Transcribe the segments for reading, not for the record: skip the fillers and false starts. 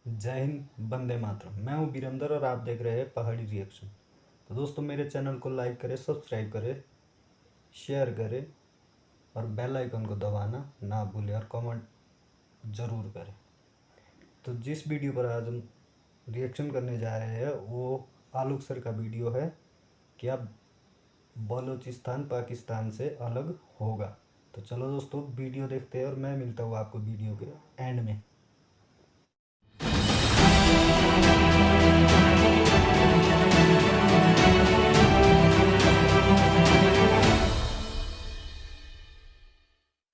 जय हिंद, वंदे मातरम। मैं हूँ वीरेंद्र और आप देख रहे हैं पहाड़ी रिएक्शन। तो दोस्तों, मेरे चैनल को लाइक करें, सब्सक्राइब करें, शेयर करें और बेल आइकन को दबाना ना भूलें और कमेंट ज़रूर करें। तो जिस वीडियो पर आज हम रिएक्शन करने जा रहे हैं वो आलोक सर का वीडियो है कि अब बलूचिस्तान पाकिस्तान से अलग होगा। तो चलो दोस्तों, वीडियो देखते हैं और मैं मिलता हूँ आपको वीडियो के एंड में।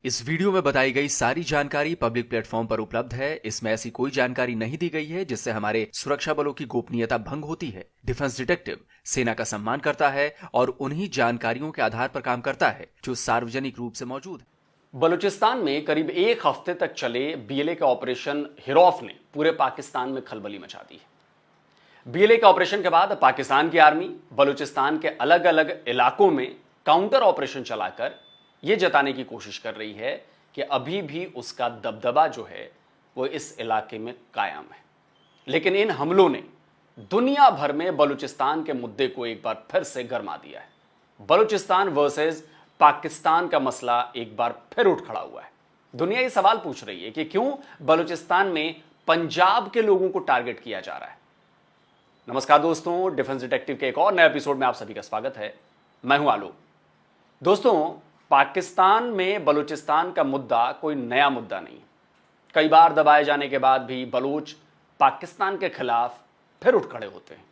इस वीडियो में बताई गई सारी जानकारी पब्लिक प्लेटफॉर्म पर उपलब्ध है। इसमें ऐसी कोई जानकारी नहीं दी गई है जिससे हमारे सुरक्षा बलों की गोपनीयता भंग होती है। डिफेंस डिटेक्टिव सेना का सम्मान करता है और उन्हीं जानकारियों के आधार पर काम करता है जो सार्वजनिक रूप से मौजूद है। बलूचिस्तान में करीब एक हफ्ते तक चले बीएलए का ऑपरेशन हिरौफ ने पूरे पाकिस्तान में खलबली मचा दी है। बीएलए के ऑपरेशन के बाद पाकिस्तान की आर्मी बलूचिस्तान के अलग अलग इलाकों में काउंटर ऑपरेशन चलाकर यह जताने की कोशिश कर रही है कि अभी भी उसका दबदबा जो है वो इस इलाके में कायम है। लेकिन इन हमलों ने दुनिया भर में बलूचिस्तान के मुद्दे को एक बार फिर से गरमा दिया है। बलूचिस्तान वर्सेस पाकिस्तान का मसला एक बार फिर उठ खड़ा हुआ है। दुनिया ये सवाल पूछ रही है कि क्यों बलूचिस्तान में पंजाब के लोगों को टारगेट किया जा रहा है। नमस्कार दोस्तों, डिफेंस डिटेक्टिव के एक और नए एपिसोड में आप सभी का स्वागत है। मैं हूं आलोक। दोस्तों, पाकिस्तान में बलूचिस्तान का मुद्दा कोई नया मुद्दा नहीं। कई बार दबाए जाने के बाद भी बलूच पाकिस्तान के खिलाफ फिर उठ खड़े होते हैं,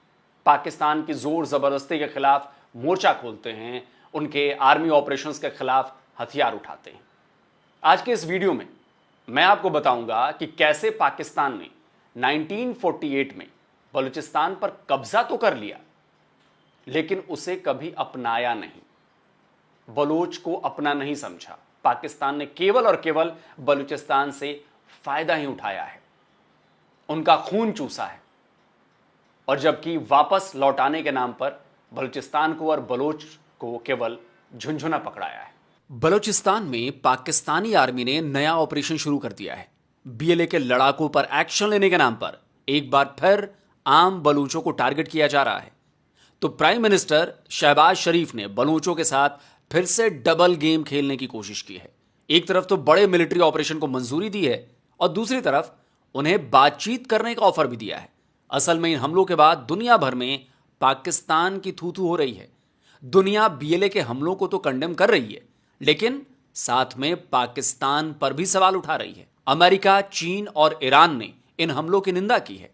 पाकिस्तान की जोर जबरदस्ती के खिलाफ मोर्चा खोलते हैं, उनके आर्मी ऑपरेशंस के खिलाफ हथियार उठाते हैं। आज के इस वीडियो में मैं आपको बताऊंगा कि कैसे पाकिस्तान ने 1948 में बलूचिस्तान पर कब्जा तो कर लिया लेकिन उसे कभी अपनाया नहीं, बलूच को अपना नहीं समझा। पाकिस्तान ने केवल और केवल बलूचिस्तान से फायदा ही उठाया है, उनका खून चूसा है और जबकि वापस लौटाने के नाम पर बलूचिस्तान को और बलोच को केवल झुंझुना पकड़ाया है। बलूचिस्तान में पाकिस्तानी आर्मी ने नया ऑपरेशन शुरू कर दिया है। बीएलए के लड़ाकों पर एक्शन लेने के नाम पर एक बार फिर आम बलूचों को टारगेट किया जा रहा है। तो प्राइम मिनिस्टर शहबाज शरीफ ने बलूचों के साथ फिर से डबल गेम खेलने की कोशिश की है। एक तरफ तो बड़े मिलिट्री ऑपरेशन को मंजूरी दी है और दूसरी तरफ उन्हें बातचीत करने का ऑफर भी दिया है। असल में इन हमलों के बाद दुनिया भर में पाकिस्तान की थू थू हो रही है। दुनिया बीएलए के हमलों को तो कंडेम कर रही है लेकिन साथ में पाकिस्तान पर भी सवाल उठा रही है। अमेरिका, चीन और ईरान ने इन हमलों की निंदा की है।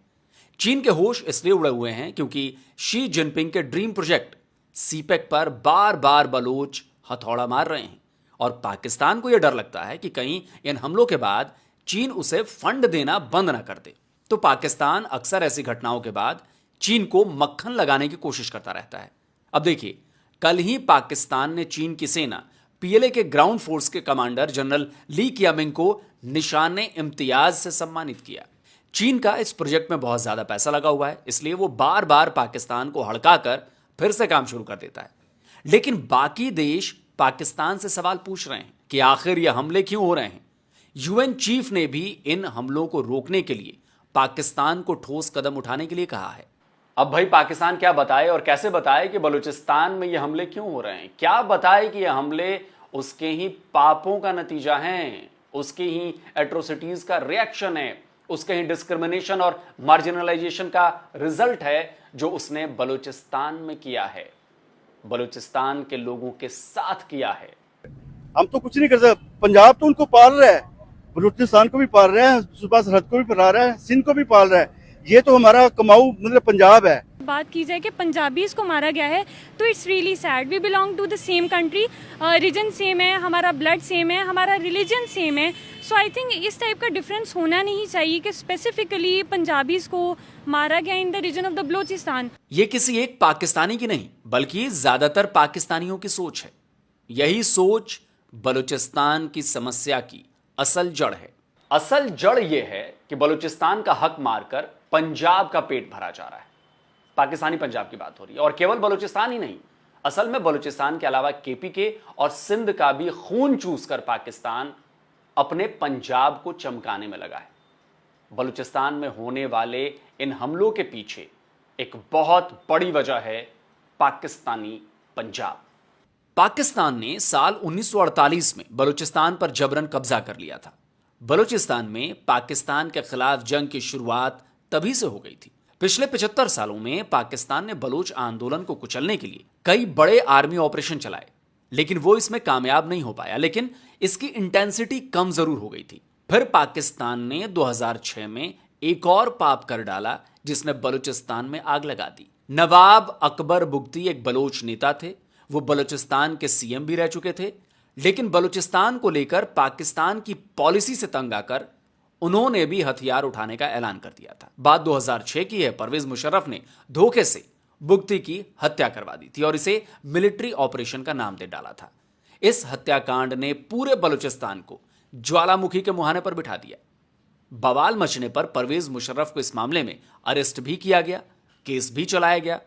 चीन के होश इसलिए उड़े हुए हैं क्योंकि शी जिनपिंग के ड्रीम प्रोजेक्ट सीपेक पर बार बार बलूच हथौड़ा मार रहे हैं और पाकिस्तान को यह डर लगता है कि कहीं इन हमलों के बाद चीन उसे फंड देना बंद ना कर दे। तो पाकिस्तान अक्सर ऐसी घटनाओं के बाद चीन को मक्खन लगाने की कोशिश करता रहता है। अब देखिए, कल ही पाकिस्तान ने चीन की सेना पीएलए के ग्राउंड फोर्स के कमांडर जनरल ली कियामिंग को निशाने इम्तियाज से सम्मानित किया। चीन का इस प्रोजेक्ट में बहुत ज्यादा पैसा लगा हुआ है, इसलिए वो बार बार पाकिस्तान को हड़काकर फिर से काम शुरू कर देता है। लेकिन बाकी देश पाकिस्तान से सवाल पूछ रहे हैं कि आखिर ये हमले क्यों हो रहे हैं। यूएन चीफ ने भी इन हमलों को रोकने के लिए पाकिस्तान को ठोस कदम उठाने के लिए कहा है। अब भाई पाकिस्तान क्या बताए और कैसे बताए कि बलूचिस्तान में ये हमले क्यों हो रहे हैं? क्या बताए कि ये हमले उसके ही पापों का नतीजा हैं, उसकी ही एट्रोसिटीज का रिएक्शन है, उसके ही डिस्क्रिमिनेशन और मार्जिनलाइजेशन का रिजल्ट है जो उसने बलूचिस्तान में किया है, बलूचिस्तान के लोगों के साथ किया है। हम तो कुछ नहीं कर सकते। पंजाब तो उनको पाल रहा है, बलूचिस्तान को भी पाल रहा है, सुबह सरहद को भी पाल रहा है, सिंध को भी पाल रहा है। ये तो हमारा कमाऊ मतलब पंजाब है। बात की जाए कि पंजाबीज को मारा गया है तो it's really sad. We belong to the same country, region same है, हमारा ब्लड सेम है, हमारा रिलीजन सेम है। सो आई थिंक इस टाइप का डिफरेंस होना नहीं चाहिए कि स्पेसिफिकली पंजाबीज को मारा गया in the region of the Balochistan. ये किसी एक पाकिस्तानी की नहीं बल्कि ज्यादातर पाकिस्तानियों की सोच है। यही सोच बलूचिस्तान की समस्या की असल जड़ है। असल जड़ यह है कि बलूचिस्तान का हक मारकर पंजाब का पेट भरा जा रहा है। पाकिस्तानी पंजाब की बात हो रही है और केवल बलूचिस्तान ही नहीं, असल में बलूचिस्तान के अलावा केपीके और सिंध का भी खून चूसकर पाकिस्तान अपने पंजाब को चमकाने में लगा है। बलूचिस्तान में होने वाले इन हमलों के पीछे एक बहुत बड़ी वजह है पाकिस्तानी पंजाब। पाकिस्तान ने साल 1948 में बलूचिस्तान पर जबरन कब्जा कर लिया था। बलूचिस्तान में पाकिस्तान के खिलाफ जंग की शुरुआत तभी से हो गई थी। पिछले 75 सालों में पाकिस्तान ने बलूच आंदोलन को कुचलने के लिए कई बड़े आर्मी ऑपरेशन चलाए, लेकिन वो इसमें कामयाब नहीं हो पाया। लेकिन इसकी इंटेंसिटी कम जरूर हो गई थी। फिर पाकिस्तान ने 2006 में एक और पाप कर डाला, जिसने बलूचिस्तान में आग लगा दी। नवाब अकबर बुगटी एक बलोच नेता थे। वो बलूचिस्तान के सीएम भी रह चुके थे, लेकिन बलूचिस्तान को लेकर पाकिस्तान की पॉलिसी से तंग आकर उन्होंने भी हथियार उठाने का ऐलान कर दिया था। बात 2006 की है। परवेज मुशर्रफ ने धोखे से बुगटी की हत्या करवा दी थी और इसे मिलिट्री ऑपरेशन का नाम दे डाला था। इस हत्याकांड ने पूरे बलूचिस्तान को ज्वालामुखी के मुहाने पर बिठा दिया। बवाल मचने पर परवेज मुशर्रफ को इस मामले में अरेस्ट भी किया गया, केस भी चलाया गया,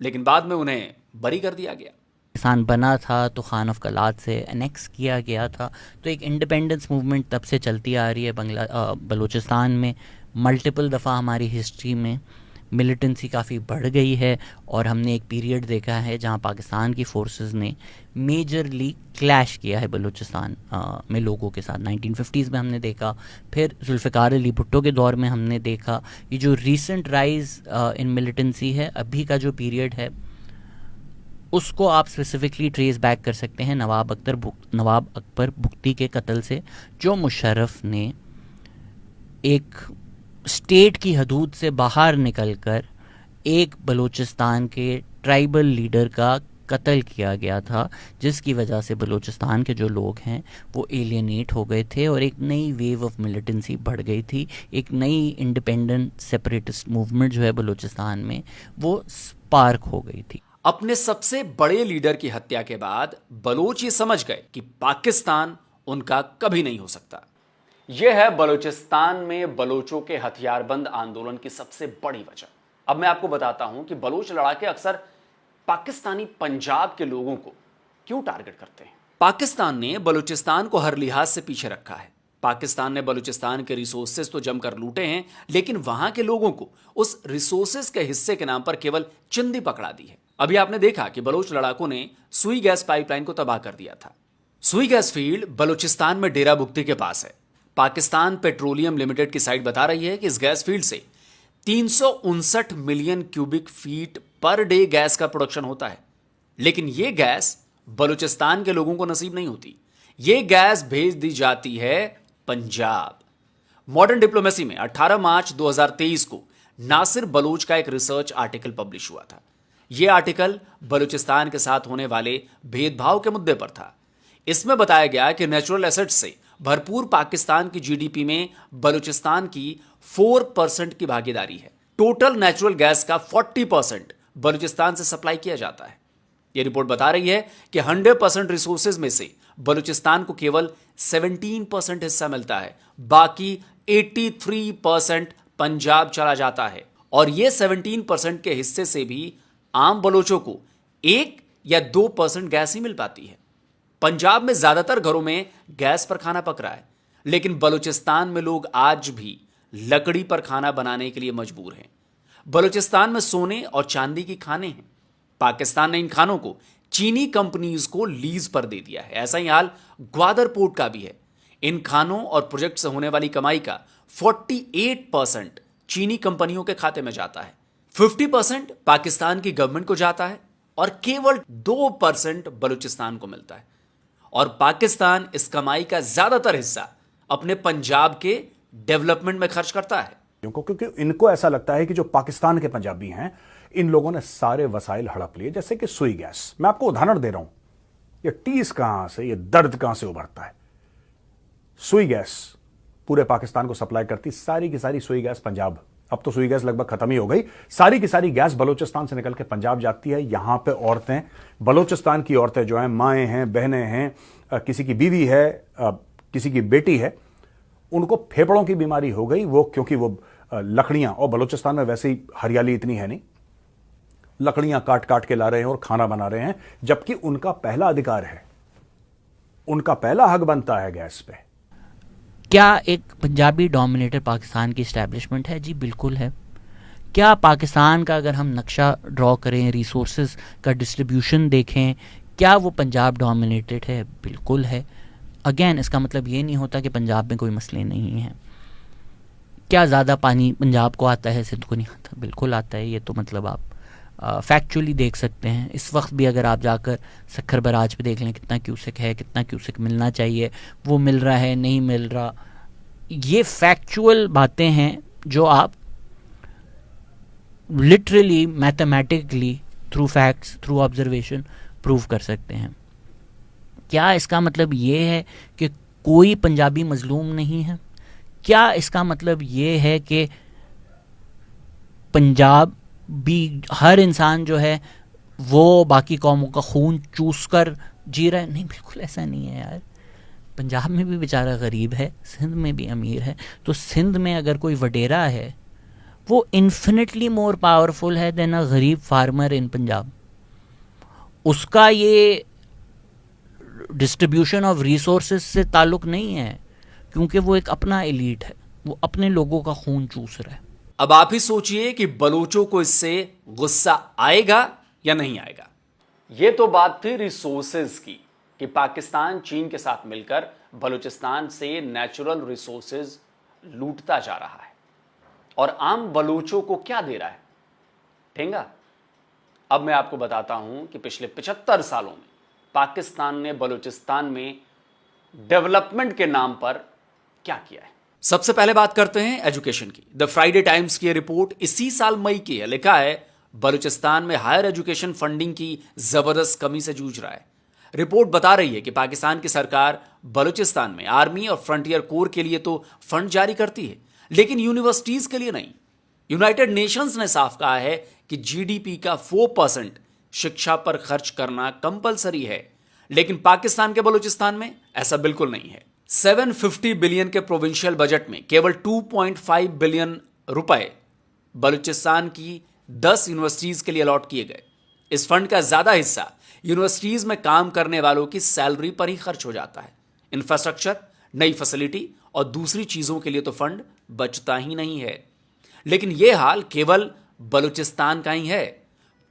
लेकिन बाद में उन्हें बरी कर दिया गया। पाकिस्तान बना था तो खान ऑफ कलात से एनेक्स किया गया था, तो एक इंडिपेंडेंस मूवमेंट तब से चलती आ रही है बलूचिस्तान में। मल्टीपल दफ़ा हमारी हिस्ट्री में मिलिटेंसी काफ़ी बढ़ गई है और हमने एक पीरियड देखा है जहां पाकिस्तान की फोर्सेस ने मेजरली क्लैश किया है बलूचिस्तान में लोगों के साथ। 1950s में हमने देखा, फिर जुल्फ़िकार अली भुट्टो के दौर में हमने देखा। ये जो रीसेंट राइज इन मिलिटेंसी है, अभी का जो पीरियड है, उसको आप स्पेसिफिकली ट्रेस बैक कर सकते हैं नवाब अकबर बुगटी के कत्ल से, जो मुशर्रफ ने एक स्टेट की हदूद से बाहर निकलकर एक बलूचिस्तान के ट्राइबल लीडर का कत्ल किया गया था, जिसकी वजह से बलूचिस्तान के जो लोग हैं वो एलियनेट हो गए थे और एक नई वेव ऑफ मिलिटेंसी बढ़ गई थी। एक नई इंडिपेंडेंट सेपरेटिस्ट मूवमेंट जो है बलूचिस्तान में, वो स्पार्क हो गई थी। अपने सबसे बड़े लीडर की हत्या के बाद बलोच ये समझ गए कि पाकिस्तान उनका कभी नहीं हो सकता। यह है बलूचिस्तान में बलोचों के हथियारबंद आंदोलन की सबसे बड़ी वजह। अब मैं आपको बताता हूं कि बलोच लड़ाके अक्सर पाकिस्तानी पंजाब के लोगों को क्यों टारगेट करते हैं। पाकिस्तान ने बलूचिस्तान को हर लिहाज से पीछे रखा है। पाकिस्तान ने बलूचिस्तान के रिसोर्सेज तो जमकर लूटे हैं, लेकिन वहां के लोगों को उस रिसोर्सेज के हिस्से के नाम पर केवल चिंदी पकड़ा दी है। अभी आपने देखा कि बलोच लड़ाकों ने सुई गैस पाइपलाइन को तबाह कर दिया था। सुई गैस फील्ड बलूचिस्तान में डेरा बुगटी के पास है। पाकिस्तान पेट्रोलियम लिमिटेड की साइट बता रही है कि इस गैस फील्ड से 359 million cubic feet per day gas का प्रोडक्शन होता है, लेकिन यह गैस बलूचिस्तान के लोगों को नसीब नहीं होती। यह गैस भेज दी जाती है पंजाब। मॉडर्न डिप्लोमेसी में 18 मार्च 2023 को नासिर बलूच का एक रिसर्च आर्टिकल पब्लिश हुआ था। यह आर्टिकल बलूचिस्तान के साथ होने वाले भेदभाव के मुद्दे पर था। इसमें बताया गया कि नेचुरल एसेट्स से भरपूर पाकिस्तान की जीडीपी में बलूचिस्तान की 4% की भागीदारी है। टोटल नेचुरल गैस का 40% बलूचिस्तान से सप्लाई किया जाता है। यह रिपोर्ट बता रही है कि 100% रिसोर्सेज में से बलूचिस्तान को केवल 17% हिस्सा मिलता है, बाकी 83% पंजाब चला जाता है। और यह 17% के हिस्से से भी आम बलोचों को 1 या 2% गैस ही मिल पाती है। पंजाब में ज्यादातर घरों में गैस पर खाना पक रहा है, लेकिन बलूचिस्तान में लोग आज भी लकड़ी पर खाना बनाने के लिए मजबूर हैं। बलूचिस्तान में सोने और चांदी की खानें हैं। पाकिस्तान ने इन खानों को चीनी कंपनीज को लीज पर दे दिया है। ऐसा ही हाल ग्वादर पोर्ट का भी है। इन खानों और प्रोजेक्ट से होने वाली कमाई का 48% चीनी कंपनियों के खाते में जाता है, 50% पाकिस्तान की गवर्नमेंट को जाता है और केवल 2% बलूचिस्तान को मिलता है। और पाकिस्तान इस कमाई का ज्यादातर हिस्सा अपने पंजाब के डेवलपमेंट में खर्च करता है, क्योंकि इनको ऐसा लगता है कि जो पाकिस्तान के पंजाबी हैं, इन लोगों ने सारे वसाइल हड़प लिए, जैसे कि सुई गैस। मैं आपको उदाहरण दे रहा हूं, ये टीस कहां से, ये दर्द कहां से उभरता है। सुई गैस पूरे पाकिस्तान को सप्लाई करती, सारी की सारी सुई गैस पंजाब। अब तो सुई गैस लगभग खत्म ही हो गई। सारी की सारी गैस बलूचिस्तान से निकल के पंजाब जाती है। यहां पे औरतें, बलूचिस्तान की औरतें जो हैं, माएँ हैं, बहनें हैं, किसी की बीवी है, किसी की बेटी है, उनको फेफड़ों की बीमारी हो गई, वो क्योंकि वो लकड़ियां, और बलूचिस्तान में वैसे ही हरियाली इतनी है नहीं, लकड़ियां काट काट के ला रहे हैं और खाना बना रहे हैं, जबकि उनका पहला अधिकार है, उनका पहला हक बनता है गैस पे। क्या एक पंजाबी डोमिनेटेड पाकिस्तान की इस्टेब्लिशमेंट है? जी बिल्कुल है। क्या पाकिस्तान का अगर हम नक्शा ड्रॉ करें, रिसोर्सेज का डिस्ट्रीब्यूशन देखें, क्या वो पंजाब डोमिनेटेड है? बिल्कुल है। अगेन इसका मतलब ये नहीं होता कि पंजाब में कोई मसले नहीं हैं। क्या ज़्यादा पानी पंजाब को आता है, सिंध को नहीं आता? बिल्कुल आता है। ये तो मतलब आप फैक्चुअली देख सकते हैं। इस वक्त भी अगर आप जाकर सखर बराज पे देख लें कितना क्यूसेक है, कितना क्यूसेक मिलना चाहिए, वो मिल रहा है नहीं मिल रहा, ये फैक्चुअल बातें हैं जो आप literally mathematically through facts, through observation prove कर सकते हैं। क्या इसका मतलब ये है कि कोई पंजाबी मजलूम नहीं है? क्या इसका मतलब ये है कि पंजाब भी हर इंसान जो है वो बाकी कौमों का खून चूस कर जी रहा है? नहीं, बिल्कुल ऐसा नहीं है यार। पंजाब में भी बेचारा गरीब है, सिंध में भी अमीर है। तो सिंध में अगर कोई वडेरा है वो इन्फिनिटली मोर पावरफुल है देन अ गरीब फार्मर इन पंजाब। उसका ये डिस्ट्रीब्यूशन ऑफ रिसोर्सेज से ताल्लुक नहीं है, क्योंकि वो एक अपना एलीट है, वो अपने लोगों का खून चूस रहा है। अब आप ही सोचिए कि बलोचों को इससे गुस्सा आएगा या नहीं आएगा। यह तो बात थी रिसोर्सेज की कि पाकिस्तान चीन के साथ मिलकर बलूचिस्तान से नेचुरल रिसोर्सेज लूटता जा रहा है और आम बलूचों को क्या दे रहा है? ठेंगा। अब मैं आपको बताता हूं कि पिछले 75 सालों में पाकिस्तान ने बलूचिस्तान में डेवलपमेंट के नाम पर क्या किया है। सबसे पहले बात करते हैं एजुकेशन की। द फ्राइडे टाइम्स की रिपोर्ट इसी साल मई की है। लिखा है बलूचिस्तान में हायर एजुकेशन फंडिंग की जबरदस्त कमी से जूझ रहा है। रिपोर्ट बता रही है कि पाकिस्तान की सरकार बलूचिस्तान में आर्मी और फ्रंटियर कोर के लिए तो फंड जारी करती है, लेकिन यूनिवर्सिटीज के लिए नहीं। यूनाइटेड नेशंस ने साफ कहा है कि जीडीपी का 4% शिक्षा पर खर्च करना कंपलसरी है, लेकिन पाकिस्तान के बलूचिस्तान में ऐसा बिल्कुल नहीं है। 750 बिलियन के प्रोविंशियल बजट में केवल 2.5 बिलियन रुपए बलूचिस्तान की 10 यूनिवर्सिटीज के लिए अलॉट किए गए। इस फंड का ज्यादा हिस्सा यूनिवर्सिटीज में काम करने वालों की सैलरी पर ही खर्च हो जाता है। इंफ्रास्ट्रक्चर, नई फैसिलिटी और दूसरी चीजों के लिए तो फंड बचता ही नहीं है। लेकिन यह हाल केवल बलूचिस्तान का ही है।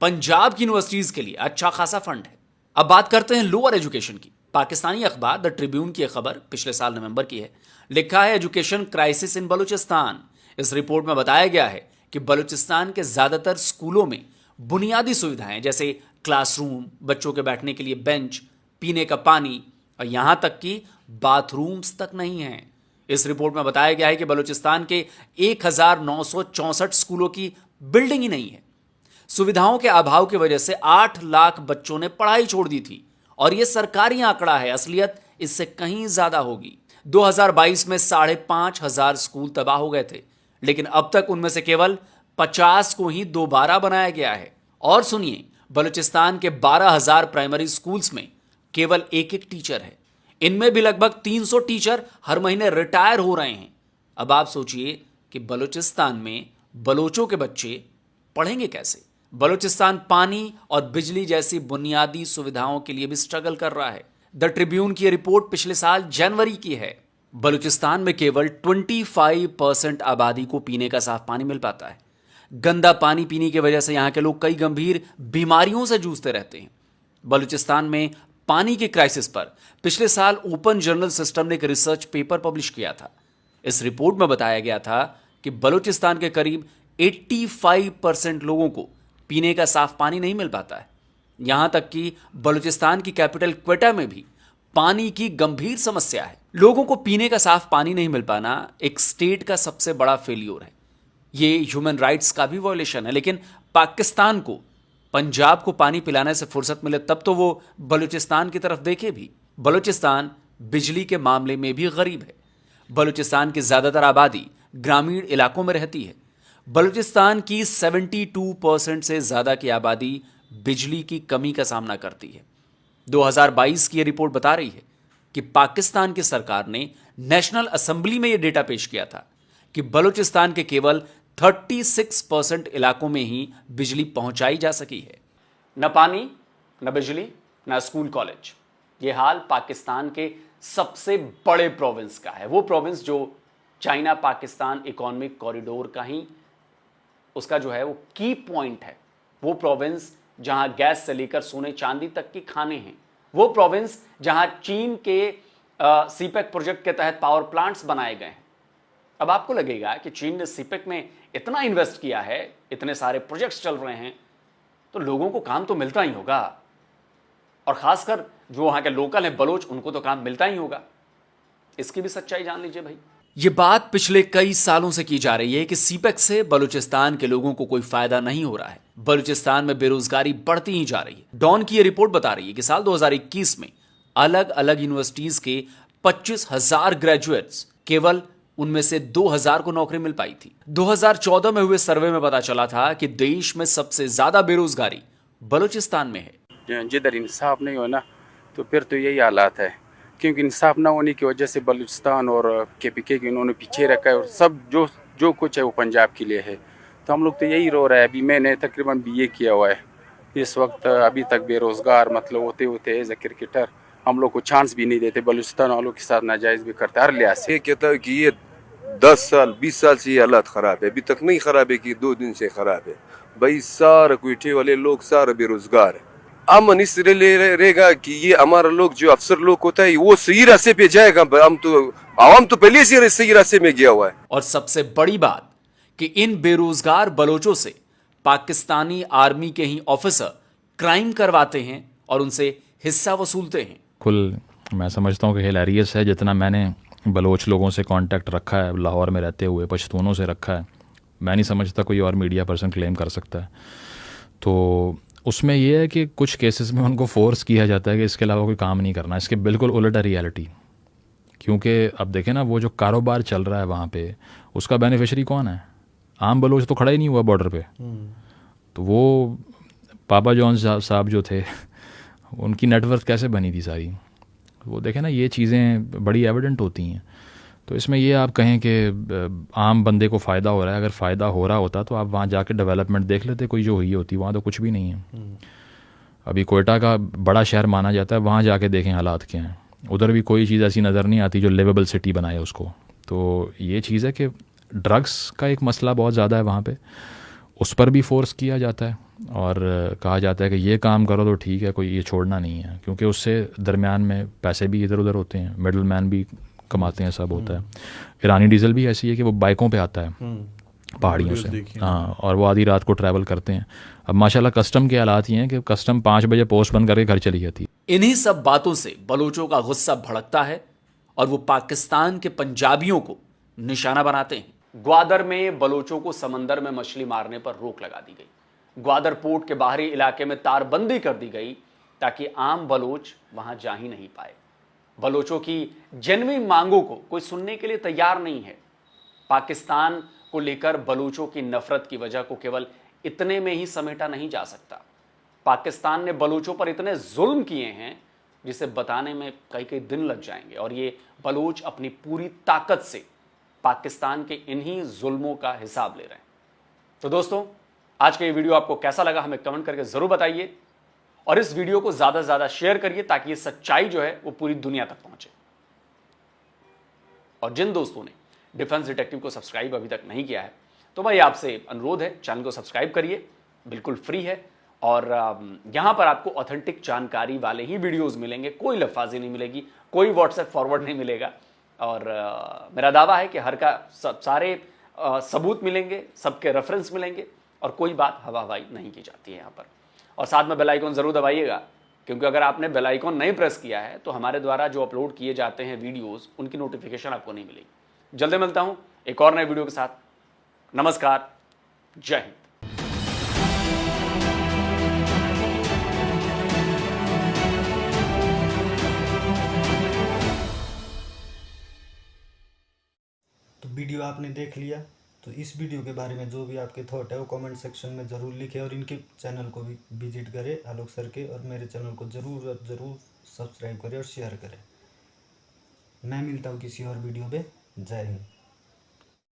पंजाब की यूनिवर्सिटीज के लिए अच्छा खासा फंड है। अब बात करते हैं लोअर एजुकेशन की। पाकिस्तानी अखबार द ट्रिब्यून की खबर पिछले साल नवंबर की है। लिखा है एजुकेशन क्राइसिस इन बलूचिस्तान। इस रिपोर्ट में बताया गया है कि बलूचिस्तान के ज्यादातर स्कूलों में बुनियादी सुविधाएं जैसे क्लासरूम, बच्चों के बैठने के लिए बेंच, पीने का पानी और यहां तक कि बाथरूम्स तक नहीं हैं। इस रिपोर्ट में बताया गया है कि बलूचिस्तान के 1964 स्कूलों की बिल्डिंग ही नहीं है। सुविधाओं के अभाव की वजह से 8 लाख बच्चों ने पढ़ाई छोड़ दी थी और यह सरकारी आंकड़ा है, असलियत इससे कहीं ज्यादा होगी। 2022 में 5,500 स्कूल तबाह हो गए थे, लेकिन अब तक उनमें से केवल 50 को ही दोबारा बनाया गया है। और सुनिए, बलूचिस्तान के 12,000 प्राइमरी स्कूल्स में केवल एक टीचर है। इनमें भी लगभग 300 टीचर हर महीने रिटायर हो रहे हैं। अब आप सोचिए कि बलूचिस्तान में बलोचों के बच्चे पढ़ेंगे कैसे? बलूचिस्तान पानी और बिजली जैसी बुनियादी सुविधाओं के लिए भी स्ट्रगल कर रहा है। द ट्रिब्यून की रिपोर्ट पिछले साल जनवरी की है। बलूचिस्तान में केवल 25% आबादी को पीने का साफ पानी मिल पाता है। गंदा पानी पीने की वजह से यहां के लोग कई गंभीर बीमारियों से जूझते रहते हैं। बलूचिस्तान में पानी के क्राइसिस पर पिछले साल ओपन जर्नल सिस्टम ने एक रिसर्च पेपर पब्लिश किया था। इस रिपोर्ट में बताया गया था कि बलूचिस्तान के करीब 85% लोगों को पीने का साफ पानी नहीं मिल पाता है। यहां तक कि बलूचिस्तान की कैपिटल क्वेटा में भी पानी की गंभीर समस्या है। लोगों को पीने का साफ पानी नहीं मिल पाना एक स्टेट का सबसे बड़ा फेल्योर है। ये ह्यूमन राइट्स का भी वॉयलेशन है। लेकिन पाकिस्तान को पंजाब को पानी पिलाने से फुर्सत मिले तब तो वो बलूचिस्तान की तरफ देखे भी। बलूचिस्तान बिजली के मामले में भी गरीब है। बलूचिस्तान की ज्यादातर आबादी ग्रामीण इलाकों में रहती है। बलूचिस्तान की 72% से ज्यादा की आबादी बिजली की कमी का सामना करती है। 2022 की यह रिपोर्ट बता रही है कि पाकिस्तान की सरकार ने नेशनल असेंबली में यह डेटा पेश किया था कि बलूचिस्तान के केवल 36% इलाकों में ही बिजली पहुंचाई जा सकी है। न पानी, न बिजली, न स्कूल कॉलेज। ये हाल पाकिस्तान के सबसे बड़े प्रोविंस का है, वो प्रोविंस जो चाइना पाकिस्तान इकोनॉमिक कॉरिडोर का ही उसका जो है वो की पॉइंट है, वो प्रोविंस जहां गैस से लेकर सोने चांदी तक की खाने हैं, वो प्रोविंस जहां चीन के सीपेक प्रोजेक्ट के तहत पावर प्लांट्स बनाए गए हैं। अब आपको लगेगा कि चीन ने सीपेक में इतना इन्वेस्ट किया है, इतने सारे प्रोजेक्ट्स चल रहे हैं, तो लोगों को काम तो मिलता ही होगा, और खासकर जो वहां के लोकल हैं बलोच, उनको तो काम मिलता ही होगा। इसकी भी सच्चाई जान लीजिए भाई। ये बात पिछले कई सालों से की जा रही है कि सीपेक से बलूचिस्तान के लोगों को कोई फायदा नहीं हो रहा है। बलूचिस्तान में बेरोजगारी बढ़ती ही जा रही है। डॉन की ये रिपोर्ट बता रही है कि साल 2021 में अलग अलग यूनिवर्सिटीज के 25,000 ग्रेजुएट्स, केवल उनमें से 2,000 को नौकरी मिल पाई थी। 2014 में हुए सर्वे में पता चला था कि देश में सबसे ज्यादा बेरोजगारी बलूचिस्तान में है। जिधर इंसाफ नहीं हो ना, तो फिर तो यही हालात है, क्योंकि इंसाफ ना होने की वजह से बलूचिस्तान और KPK के इन्होंने पीछे रखा है, और सब जो कुछ है वो पंजाब के लिए है। तो हम लोग तो यही रो रहे हैं। अभी मैंने तकरीबन BA किया हुआ है, इस वक्त अभी तक बेरोज़गार मतलब होते होते एज ए क्रिकेटर हम लोग को चांस भी नहीं देते, बलूचिस्तान वालों के साथ नाजायज़ भी करते हर लिहाज से। ये कहता है कि ये 10 साल 20 साल से ये हालात ख़राब है, अभी तक नहीं ख़राब है कि 2 दिन से ख़राब है। भाई सारा क्वेटे वाले लोग सारा बेरोज़गार है। अमन इसलिए रहेगा कि ये हमारा लोग जो अफसर लोग होता है वो सही रास्ते पे जाएगा। हम तो आवाम तो पहले से सही रास्ते में गया हुआ है। और सबसे बड़ी बात कि इन बेरोजगार बलोचों से पाकिस्तानी आर्मी के ही ऑफिसर क्राइम करवाते हैं और उनसे हिस्सा वसूलते हैं। कुल मैं समझता हूँ कि हिलेरियस है। जितना मैंने बलोच लोगों से कांटेक्ट रखा है लाहौर में रहते हुए, पश्तूनों से रखा है, मैं नहीं समझता कोई और मीडिया पर्सन क्लेम कर सकता है। तो उसमें यह है कि कुछ केसेस में उनको फोर्स किया जाता है कि इसके अलावा कोई काम नहीं करना। इसके बिल्कुल उलट है रियलिटी। क्योंकि अब देखें ना, वो जो कारोबार चल रहा है वहाँ पे, उसका बेनिफिशरी कौन है? आम बलोच तो खड़ा ही नहीं हुआ बॉर्डर पे। तो वो पापा जॉन साहब जो थे, उनकी नेटवर्थ कैसे बनी थी सारी? वो देखें ना, ये चीज़ें बड़ी एविडेंट होती हैं। तो इसमें ये आप कहें कि आम बंदे को फ़ायदा हो रहा है, अगर फ़ायदा हो रहा होता तो आप वहाँ जाके डेवलपमेंट देख लेते, कोई जो हुई होती। वहाँ तो कुछ भी नहीं है। अभी कोयटा का बड़ा शहर माना जाता है, वहाँ जाके देखें हालात क्या हैं। उधर भी कोई चीज़ ऐसी नज़र नहीं आती जो लिवेबल सिटी बनाए उसको। तो ये चीज़ है कि ड्रग्स का एक मसला बहुत ज़्यादा है वहाँ पे, उस पर भी फोर्स किया जाता है और कहा जाता है कि ये काम करो तो ठीक है, कोई ये छोड़ना नहीं है, क्योंकि उससे दरमियान में पैसे भी इधर उधर होते हैं, मिडल मैन भी कमाते हैं, सब होता है। ईरानी डीजल भी ऐसी है कि वो बाइकों पे आता है पहाड़ियों से, हाँ, और वो आधी रात को ट्रैवल करते हैं। अब माशाल्लाह कस्टम के हालात ये हैं कि कस्टम 5 बजे पोस्ट बंद करके घर चली जाती है। इन्हीं सब बातों से बलोचों का गुस्सा भड़कता है और वो पाकिस्तान के पंजाबियों को निशाना बनाते हैं। ग्वादर में बलोचों को समंदर में मछली मारने पर रोक लगा दी गई। ग्वादर पोर्ट के बाहरी इलाके में तारबंदी कर दी गई ताकि आम बलोच वहां जा ही नहीं पाए। बलोचों की जेन्युइन मांगों को कोई सुनने के लिए तैयार नहीं है। पाकिस्तान को लेकर बलूचों की नफरत की वजह को केवल इतने में ही समेटा नहीं जा सकता। पाकिस्तान ने बलूचों पर इतने जुल्म किए हैं जिसे बताने में कई कई दिन लग जाएंगे, और ये बलूच अपनी पूरी ताकत से पाकिस्तान के इन्हीं जुल्मों का हिसाब ले रहे हैं। तो दोस्तों, आज का ये वीडियो आपको कैसा लगा हमें कमेंट करके जरूर बताइए, और इस वीडियो को ज्यादा से ज्यादा शेयर करिए ताकि ये सच्चाई जो है वो पूरी दुनिया तक पहुंचे। और जिन दोस्तों ने डिफेंस डिटेक्टिव को सब्सक्राइब अभी तक नहीं किया है, तो भाई आपसे अनुरोध है, चैनल को सब्सक्राइब करिए, बिल्कुल फ्री है। और यहां पर आपको ऑथेंटिक जानकारी वाले ही वीडियोस मिलेंगे, कोई लफाजी नहीं मिलेगी, कोई व्हाट्सएप फॉरवर्ड नहीं मिलेगा। और मेरा दावा है कि हर का सारे सबूत मिलेंगे, सबके रेफरेंस मिलेंगे, और कोई बात हवा हवाई नहीं की जाती है यहाँ पर। और साथ में बेल आइकन जरूर दबाइएगा, क्योंकि अगर आपने बेल आइकन नहीं प्रेस किया है तो हमारे द्वारा जो अपलोड किए जाते हैं वीडियोस, उनकी नोटिफिकेशन आपको नहीं मिलेगी। जल्दी मिलता हूं एक और नए वीडियो के साथ। नमस्कार, जय हिंद। तो वीडियो आपने देख लिया, तो इस वीडियो के बारे में जो भी आपके थॉट है वो कमेंट सेक्शन में ज़रूर लिखें, और इनके चैनल को भी विजिट करें, आलोक सर के, और मेरे चैनल को ज़रूर सब्सक्राइब करें और शेयर करें। मैं मिलता हूँ किसी और वीडियो में। जय हिंद।